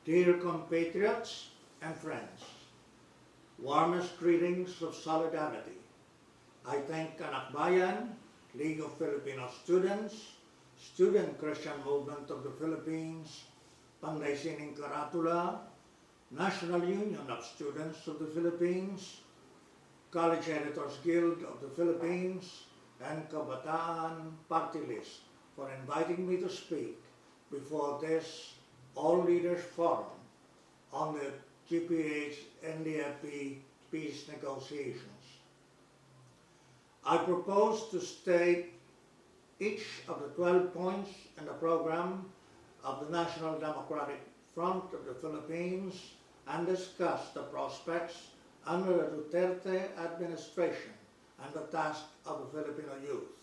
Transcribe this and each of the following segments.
Dear compatriots and friends, warmest greetings of solidarity. I thank Anak Bayan, League of Filipino Students, Student Christian Movement of the Philippines, Pangnaysining Karatula, National Union of Students of the Philippines, College Editors Guild of the Philippines, and Kabataan Party List for inviting me to speak before this All Leaders Forum on the GPH-NDF peace negotiations. I propose to state each of the 12 points in the program of the National Democratic Front of the Philippines and discuss the prospects under the Duterte administration and the task of the Filipino youth.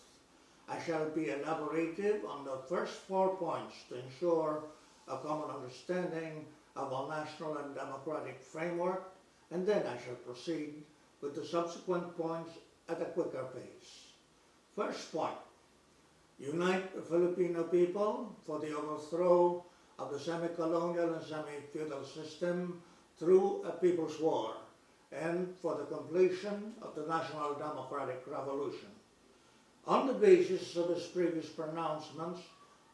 I shall be elaborative on the first 4 points to ensure a common understanding of our national and democratic framework, and then I shall proceed with the subsequent points at a quicker pace. First point, unite the Filipino people for the overthrow of the semi-colonial and semi-feudal system through a people's war, and for the completion of the National Democratic Revolution. On the basis of his previous pronouncements,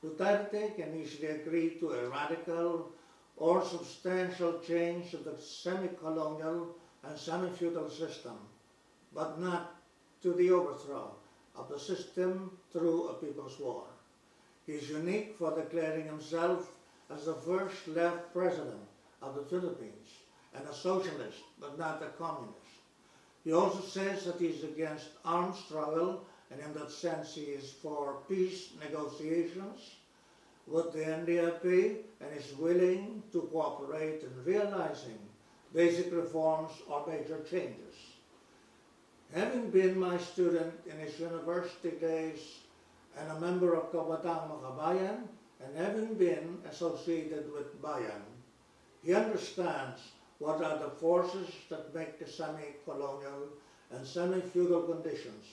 Duterte can easily agree to a radical or substantial change of the semi-colonial and semi-feudal system, but not to the overthrow of the system through a people's war. He is unique for declaring himself as the first left president of the Philippines and a socialist, but not a communist. He also says that he is against armed struggle, and in that sense he is for peace negotiations with the NDF and is willing to cooperate in realizing basic reforms or major changes. Having been my student in his university days and a member of Kabataan Makabayan, and having been associated with Bayan, he understands what are the forces that make the semi-colonial and semi-feudal conditions,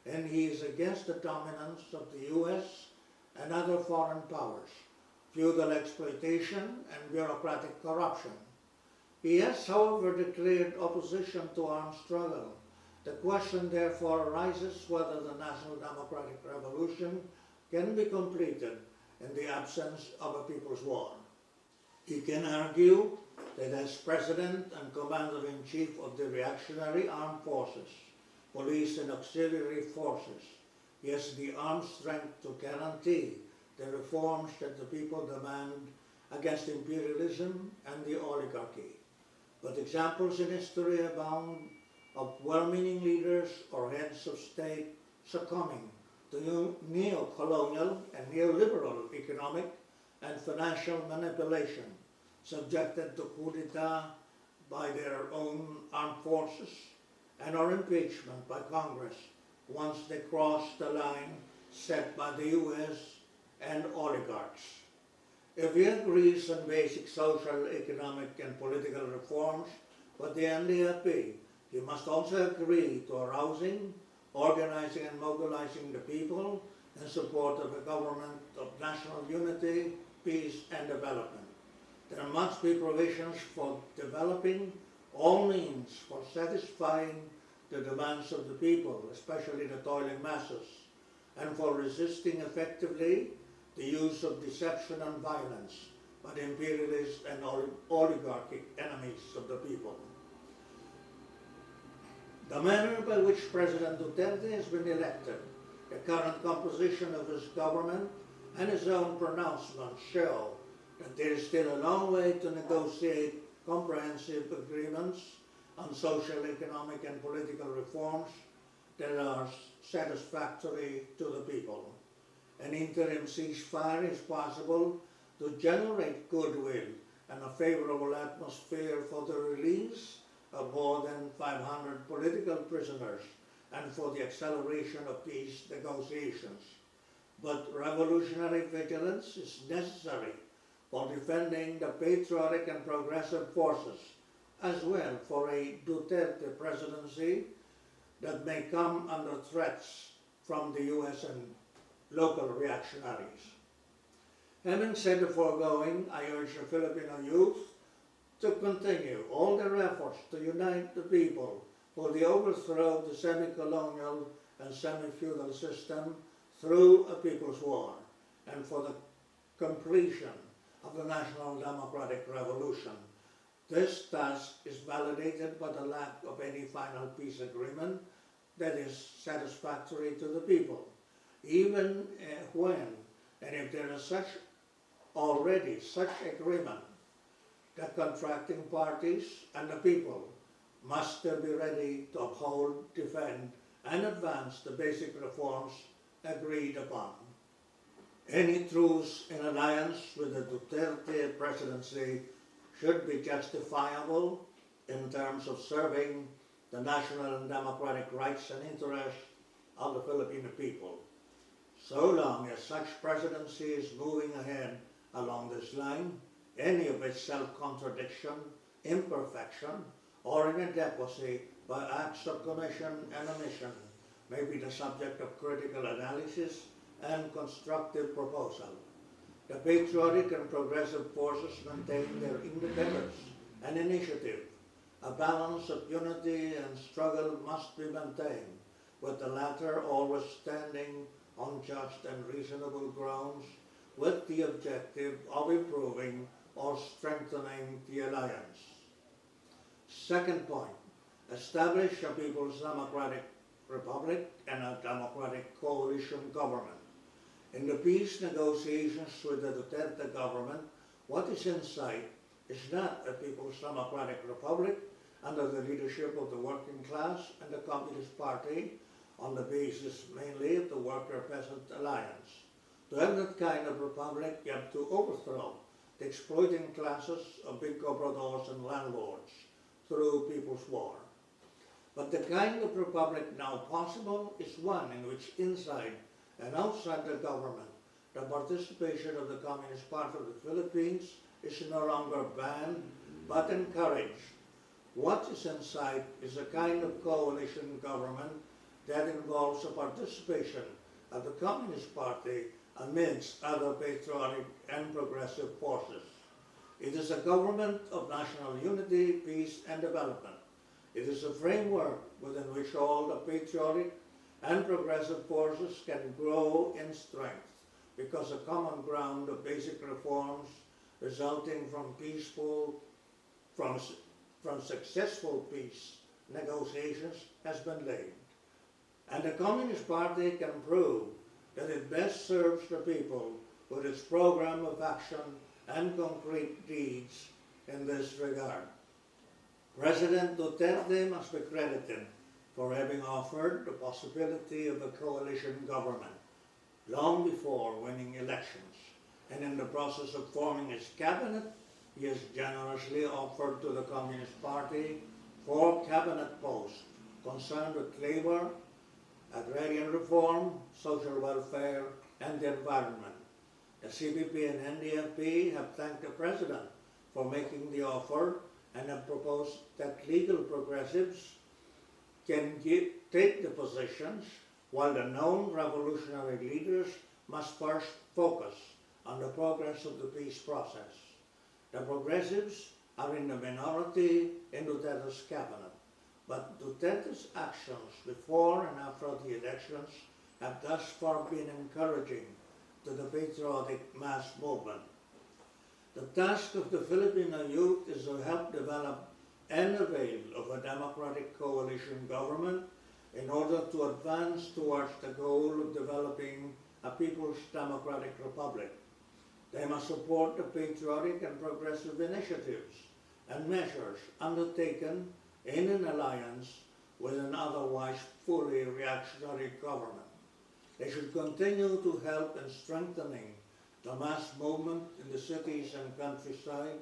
and he is against the dominance of the U.S. and other foreign powers, feudal exploitation and bureaucratic corruption. He has, however, declared opposition to armed struggle. The question therefore arises whether the National Democratic Revolution can be completed in the absence of a people's war. He can argue that as President and Commander-in-Chief of the reactionary armed forces, police and auxiliary forces, he has the armed strength to guarantee the reforms that the people demand against imperialism and the oligarchy. But examples in history abound of well-meaning leaders or heads of state succumbing to neo-colonial and neoliberal economic and financial manipulation, subjected to coup d'etat by their own armed forces and or impeachment by Congress once they cross the line set by the U.S. and oligarchs. If he agrees on basic social, economic, and political reforms with the NDF, he must also agree to arousing, organizing, and mobilizing the people in support of a government of national unity, peace, and development. There must be provisions for developing all means for satisfying the demands of the people, especially the toiling masses, and for resisting effectively the use of deception and violence by the imperialist and oligarchic enemies of the people. The manner by which President Duterte has been elected, the current composition of his government, and his own pronouncements show that there is still a long way to negotiate comprehensive agreements on social, economic, and political reforms that are satisfactory to the people. An interim ceasefire is possible to generate goodwill and a favorable atmosphere for the release of more than 500 political prisoners and for the acceleration of peace negotiations. But revolutionary vigilance is necessary for defending the patriotic and progressive forces, as well for a Duterte presidency that may come under threats from the U.S. and local reactionaries. Having said the foregoing, I urge the Filipino youth to continue all their efforts to unite the people for the overthrow of the semi-colonial and semi-feudal system through a people's war, and for the completion of the National Democratic Revolution. This task is validated by the lack of any final peace agreement that is satisfactory to the people, even when and if there is already such agreement. The contracting parties and the people must still be ready to uphold, defend, and advance the basic reforms agreed upon. Any truce in alliance with the Duterte presidency should be justifiable in terms of serving the national and democratic rights and interests of the Filipino people. So long as such presidency is moving ahead along this line, any of its self-contradiction, imperfection, or inadequacy by acts of commission and omission may be the subject of critical analysis and constructive proposal. The patriotic and progressive forces maintain their independence and initiative. A balance of unity and struggle must be maintained, with the latter always standing on just and reasonable grounds with the objective of improving or strengthening the alliance. Second point, establish a People's Democratic Republic and a democratic coalition government. In the peace negotiations with the Duterte government, what is in sight is not a People's Democratic Republic under the leadership of the working class and the Communist Party on the basis mainly of the worker-peasant alliance. To have that kind of republic, you have to overthrow the exploiting classes of big compradors and landlords through people's war. But the kind of republic now possible is one in which inside and outside the government, the participation of the Communist Party of the Philippines is no longer banned, but encouraged. What is in sight is a kind of coalition government that involves the participation of the Communist Party amidst other patriotic and progressive forces. It is a government of national unity, peace, and development. It is a framework within which all the patriotic and progressive forces can grow in strength, because a common ground of basic reforms resulting from successful peace negotiations has been laid. And the Communist Party can prove that it best serves the people with its program of action and concrete deeds in this regard. President Duterte must be credited for having offered the possibility of a coalition government long before winning elections, and in the process of forming his cabinet, he has generously offered to the Communist Party 4 cabinet posts concerned with labor, agrarian reform, social welfare, and the environment. The CPP and NDFP have thanked the President for making the offer and have proposed that legal progressives can take the positions, while the known revolutionary leaders must first focus on the progress of the peace process. The progressives are in the minority in Duterte's cabinet, but Duterte's actions before and after the elections have thus far been encouraging to the patriotic mass movement. The task of the Filipino youth is to help develop and avail of a democratic coalition government in order to advance towards the goal of developing a People's Democratic Republic. They must support the patriotic and progressive initiatives and measures undertaken in an alliance with an otherwise fully reactionary government. They should continue to help in strengthening the mass movement in the cities and countryside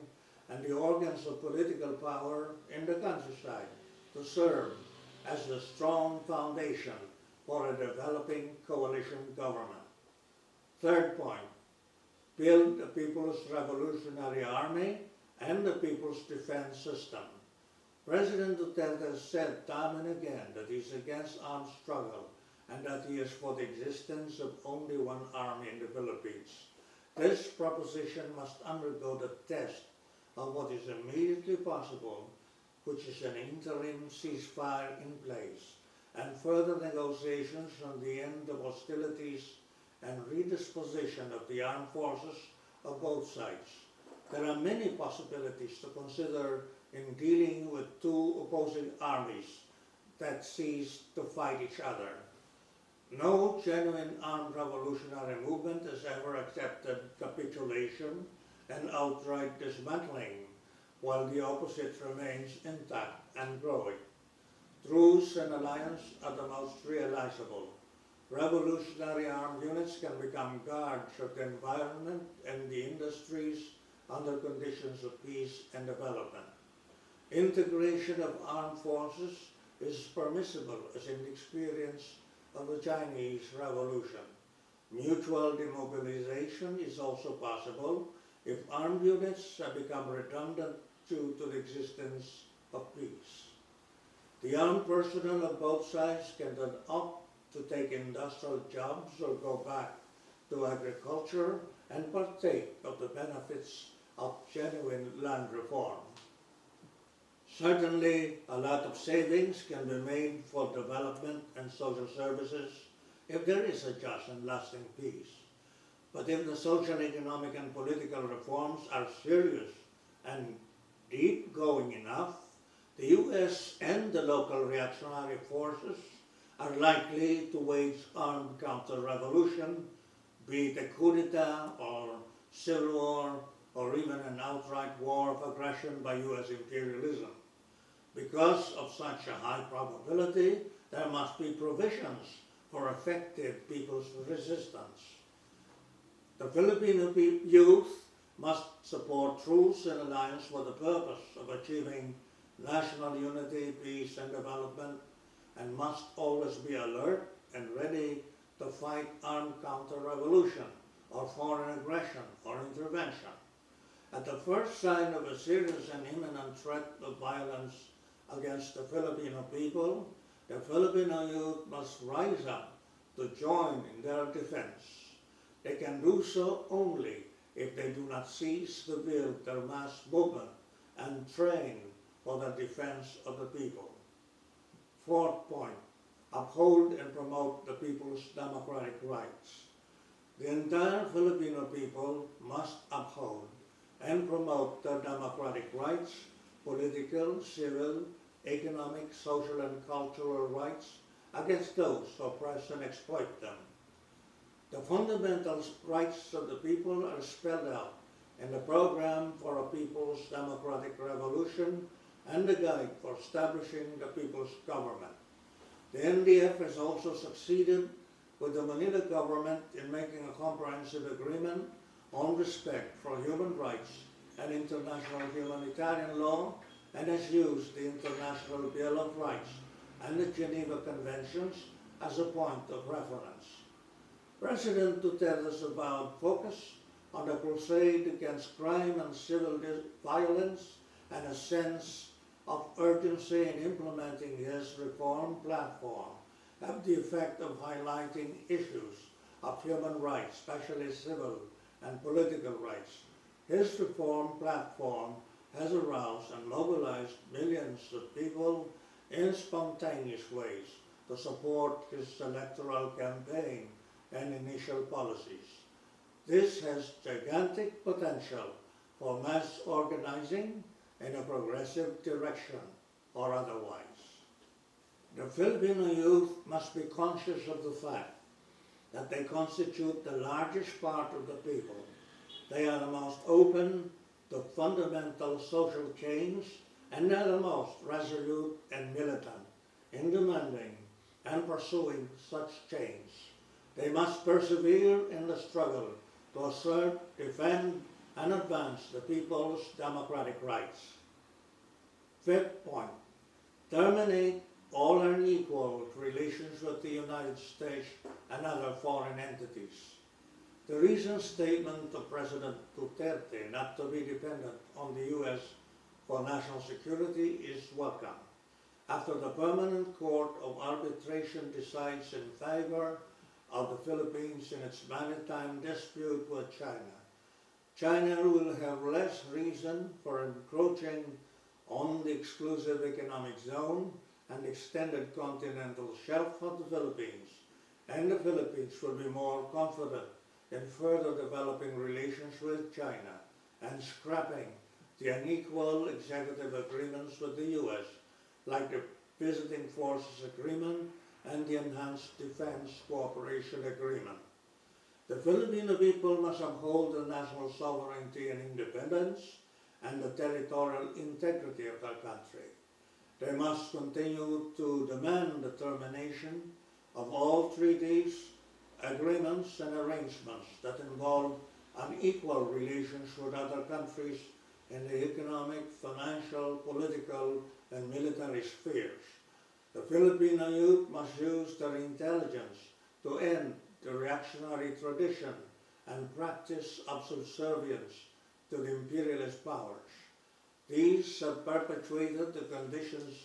and the organs of political power in the countryside to serve as the strong foundation for a developing coalition government. Third point, build the People's Revolutionary Army and the People's Defense System. President Duterte has said time and again that he is against armed struggle and that he is for the existence of only one army in the Philippines. This proposition must undergo the test of what is immediately possible, which is an interim ceasefire in place, and further negotiations on the end of hostilities and redisposition of the armed forces of both sides. There are many possibilities to consider in dealing with two opposing armies that cease to fight each other. No genuine armed revolutionary movement has ever accepted capitulation and outright dismantling, while the opposite remains intact and growing. Truce and alliance are the most realizable. Revolutionary armed units can become guards of the environment and the industries under conditions of peace and development. Integration of armed forces is permissible, as in the experience of the Chinese Revolution. Mutual demobilization is also possible if armed units have become redundant due to the existence of peace. The armed personnel of both sides can then opt to take industrial jobs or go back to agriculture and partake of the benefits of genuine land reform. Certainly, a lot of savings can be made for development and social services if there is a just and lasting peace. But if the social, economic, and political reforms are serious and deep-going enough, the U.S. and the local reactionary forces are likely to wage armed counter-revolution, be it a coup d'etat or civil war, or even an outright war of aggression by U.S. imperialism. Because of such a high probability, there must be provisions for effective people's resistance. The Filipino youth must support truce and alliance for the purpose of achieving national unity, peace, and development, and must always be alert and ready to fight armed counter-revolution or foreign aggression or intervention. At the first sign of a serious and imminent threat of violence against the Filipino people, the Filipino youth must rise up to join in their defense. They can do so only if they do not cease to build their mass movement and train for the defense of the people. Fourth point, uphold and promote the people's democratic rights. The entire Filipino people must uphold and promote their democratic rights, political, civil, economic, social, and cultural rights against those who oppress and exploit them. The fundamental rights of the people are spelled out in the Program for a People's Democratic Revolution and the Guide for Establishing the People's Government. The NDF has also succeeded with the Manila government in making a comprehensive agreement on respect for human rights and international humanitarian law, and has used the International Bill of Rights and the Geneva Conventions as a point of reference. President Duterte's avowed focus on the crusade against crime and civil violence and a sense of urgency in implementing his reform platform have the effect of highlighting issues of human rights, especially civil and political rights. His reform platform has aroused and mobilized millions of people in spontaneous ways to support his electoral campaign and initial policies. This has gigantic potential for mass organizing in a progressive direction or otherwise. The Filipino youth must be conscious of the fact that they constitute the largest part of the people. They are the most open to fundamental social change and they are the most resolute and militant in demanding and pursuing such change. They must persevere in the struggle to assert, defend, and advance the people's democratic rights. Fifth point, terminate all unequal relations with the United States and other foreign entities. The recent statement of President Duterte not to be dependent on the U.S. for national security is welcome. After the Permanent Court of Arbitration decides in favor of the Philippines in its maritime dispute with China, China will have less reason for encroaching on the exclusive economic zone and extended continental shelf of the Philippines, and the Philippines will be more confident in further developing relations with China and scrapping the unequal executive agreements with the U.S., like the Visiting Forces Agreement and the Enhanced Defense Cooperation Agreement. The Filipino people must uphold the national sovereignty and independence and the territorial integrity of their country. They must continue to demand the termination of all treaties, agreements, and arrangements that involve unequal relations with other countries in the economic, financial, political, and military spheres. The Filipino youth must use their intelligence to end the reactionary tradition and practice of subservience to the imperialist powers. These have perpetuated the conditions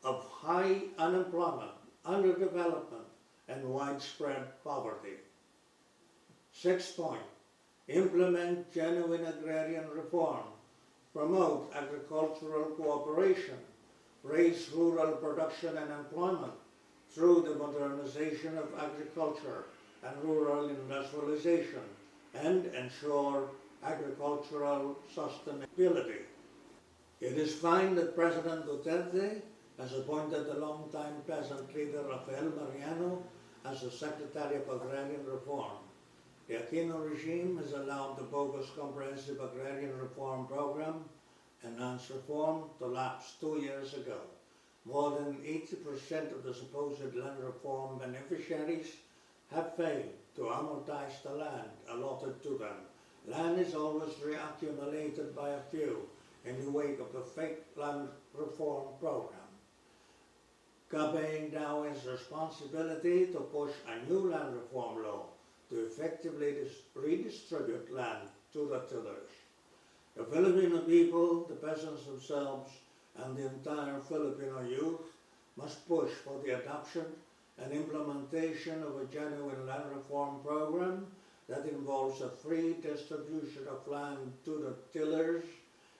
of high unemployment, underdevelopment, and widespread poverty. Sixth point, implement genuine agrarian reform, promote agricultural cooperation, raise rural production and employment through the modernization of agriculture and rural industrialization, and ensure agricultural sustainability. It is fine that President Duterte has appointed the longtime peasant leader Rafael Mariano as the Secretary of Agrarian Reform. The Aquino regime has allowed the bogus Comprehensive Agrarian Reform Program, Enhanced Reform, to lapse 2 years ago. More than 80% of the supposed land reform beneficiaries have failed to amortize the land allotted to them. Land is always reaccumulated by a few in the wake of the fake land reform program. CABE now has responsibility to push a new land reform law to effectively redistribute land to the tillers. The Filipino people, the peasants themselves, and the entire Filipino youth must push for the adoption and implementation of a genuine land reform program that involves a free distribution of land to the tillers,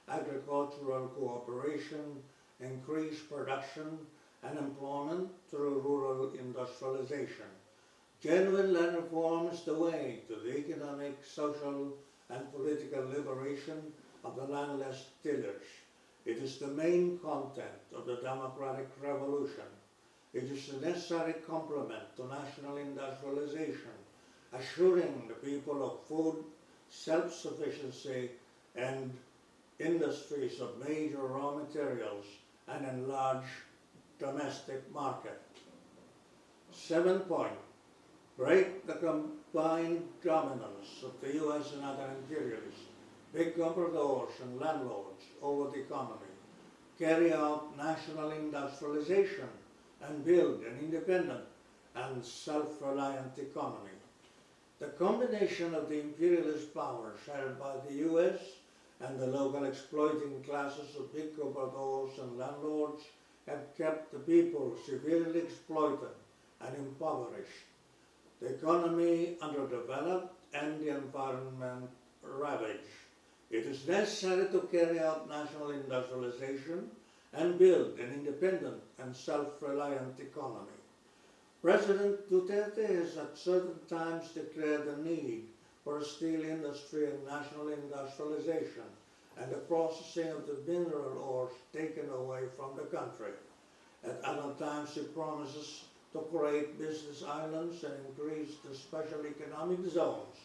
agricultural cooperation, increased production and employment through rural industrialization. Genuine land reform is the way to the economic, social, and political liberation of the landless tillers. It is the main content of the democratic revolution. It is a necessary complement to national industrialization, assuring the people of food self-sufficiency and industries of major raw materials and enlarged domestic market. 7th point, break the combined dominance of the U.S. and other imperialists, big compradors and landlords over the economy. Carry out national industrialization and build an independent and self-reliant economy. The combination of the imperialist powers held by the U.S. and the local exploiting classes of big compradors and landlords have kept the people severely exploited and impoverished, the economy underdeveloped, and the environment ravaged. It is necessary to carry out national industrialization and build an independent and self-reliant economy. President Duterte has at certain times declared the need for a steel industry and national industrialization and the processing of the mineral ores taken away from the country. At other times he promises to create business islands and increase the special economic zones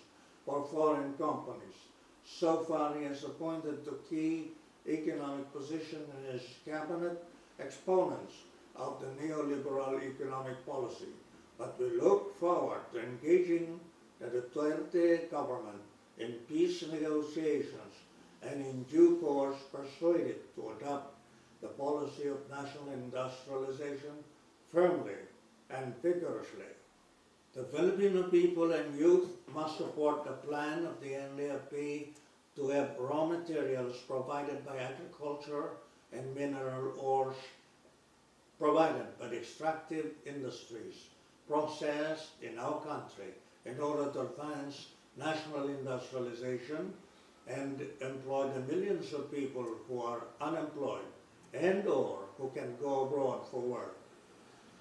for foreign companies. So far he has appointed to key economic positions in his cabinet exponents of the neoliberal economic policy, but we look forward to engaging the Duterte government in peace negotiations and in due course persuade it to adopt the policy of national industrialization firmly and vigorously. The Filipino people and youth must support the plan of the NDF to have raw materials provided by agriculture and mineral ores provided by the extractive industries processed in our country in order to advance national industrialization and employ the millions of people who are unemployed and or who can go abroad for work.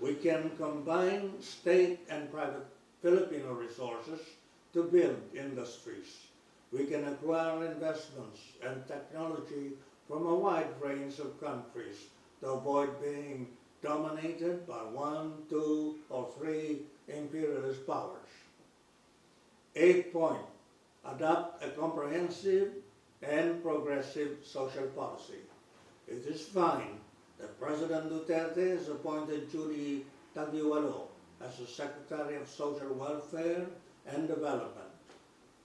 We can combine state and private Filipino resources to build industries. We can acquire investments and technology from a wide range of countries to avoid being dominated by 1, 2, or 3 imperialist powers. 8th point, adopt a comprehensive and progressive social policy. It is fine that President Duterte has appointed Judy Taguiwalo as the Secretary of Social Welfare and Development.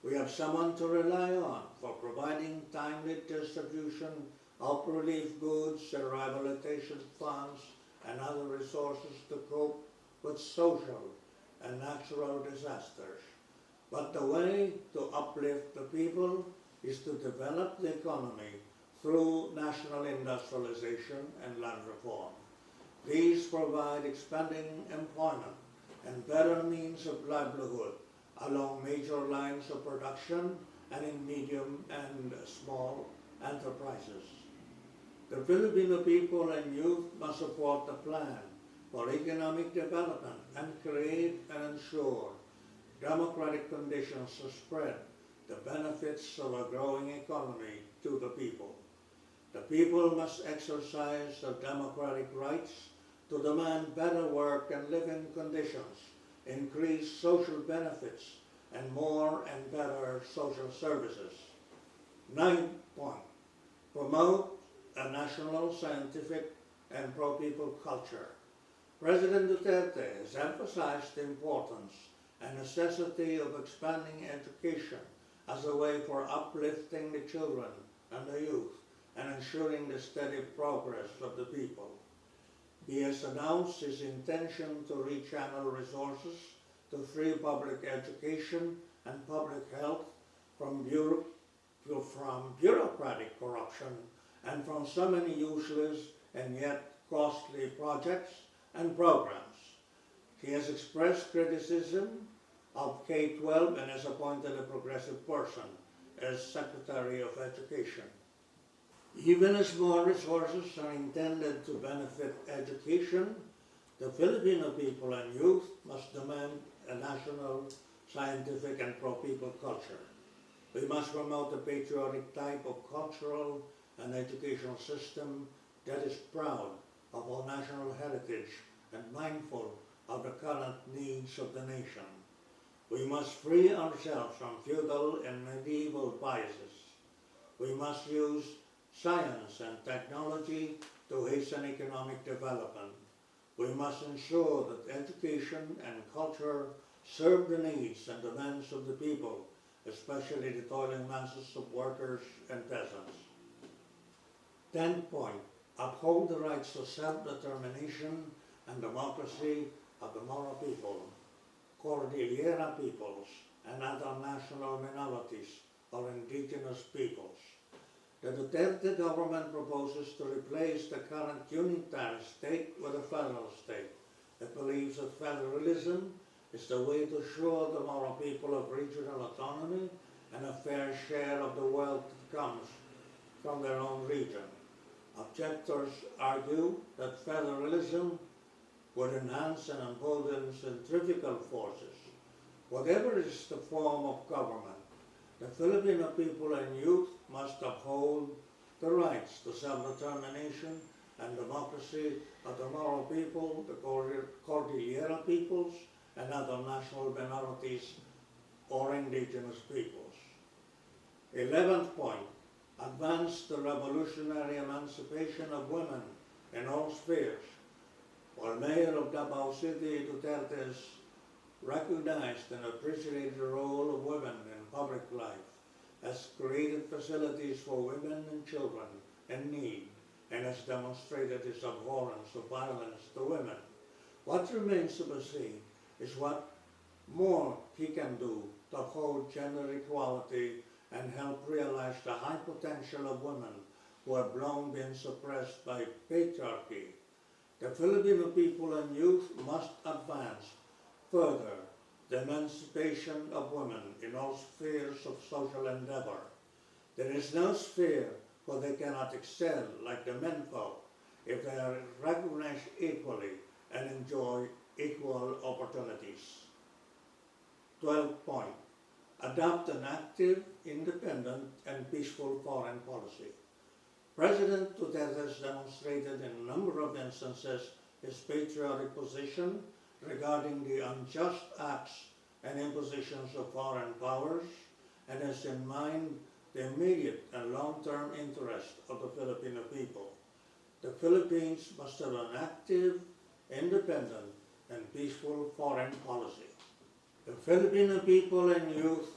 We have someone to rely on for providing timely distribution of relief goods and rehabilitation funds and other resources to cope with social and natural disasters. But the way to uplift the people is to develop the economy through national industrialization and land reform. These provide expanding employment and better means of livelihood along major lines of production and in medium and small enterprises. The Filipino people and youth must support the plan for economic development and create and ensure democratic conditions to spread the benefits of a growing economy to the people. The people must exercise their democratic rights to demand better work and living conditions, increased social benefits, and more and better social services. 9th point, promote a national, scientific, and pro-people culture. President Duterte has emphasized the importance and necessity of expanding education as a way for uplifting the children and the youth and ensuring the steady progress of the people. He has announced his intention to rechannel resources to free public education and public health from bureaucratic corruption and from so many useless and yet costly projects and programs. He has expressed criticism of K-12 and has appointed a progressive person as Secretary of Education. Even as more resources are intended to benefit education, the Filipino people and youth must demand a national, scientific, and pro-people culture. We must promote a patriotic type of cultural and educational system that is proud of our national heritage and mindful of the current needs of the nation. We must free ourselves from feudal and medieval biases. We must use science and technology to hasten economic development. We must ensure that education and culture serve the needs and demands of the people, especially the toiling masses of workers and peasants. 10th point, uphold the rights to self-determination and democracy of the Moro people, Cordillera peoples, and other national minorities or indigenous peoples. The Duterte government proposes to replace the current unitary state with a federal state. It believes that federalism is the way to assure the Moro people of regional autonomy and a fair share of the wealth that comes from their own region. Objectors argue that federalism would enhance and embolden centrifugal forces. Whatever is the form of government, the Filipino people and youth must uphold the rights to self-determination and democracy of the Moro people, the Cordillera peoples, and other national minorities or indigenous peoples. 11th point, advance the revolutionary emancipation of women in all spheres. While Mayor of Davao City, Duterte has recognized and appreciated the role of women in public life, has created facilities for women and children in need, and has demonstrated his abhorrence of violence to women. What remains to be seen is what more he can do to uphold gender equality and help realize the high potential of women who have long been suppressed by patriarchy. The Filipino people and youth must advance further the emancipation of women in all spheres of social endeavor. There is no sphere where they cannot excel like the menfolk if they are recognized equally and enjoy equal opportunities. 12th point, adopt an active, independent, and peaceful foreign policy. President Duterte has demonstrated in a number of instances his patriotic position regarding the unjust acts and impositions of foreign powers, and has in mind the immediate and long-term interest of the Filipino people. The Philippines must have an active, independent, and peaceful foreign policy. The Filipino people and youth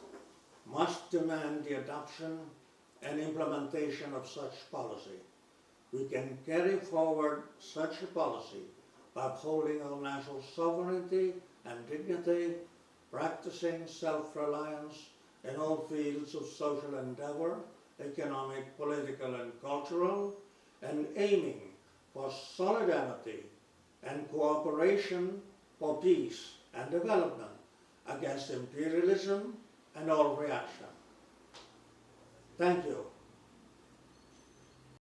must demand the adoption and implementation of such policy. We can carry forward such a policy by upholding our national sovereignty and dignity, practicing self-reliance in all fields of social endeavor, economic, political, and cultural, and aiming for solidarity and cooperation for peace and development against imperialism and all reaction. Thank you.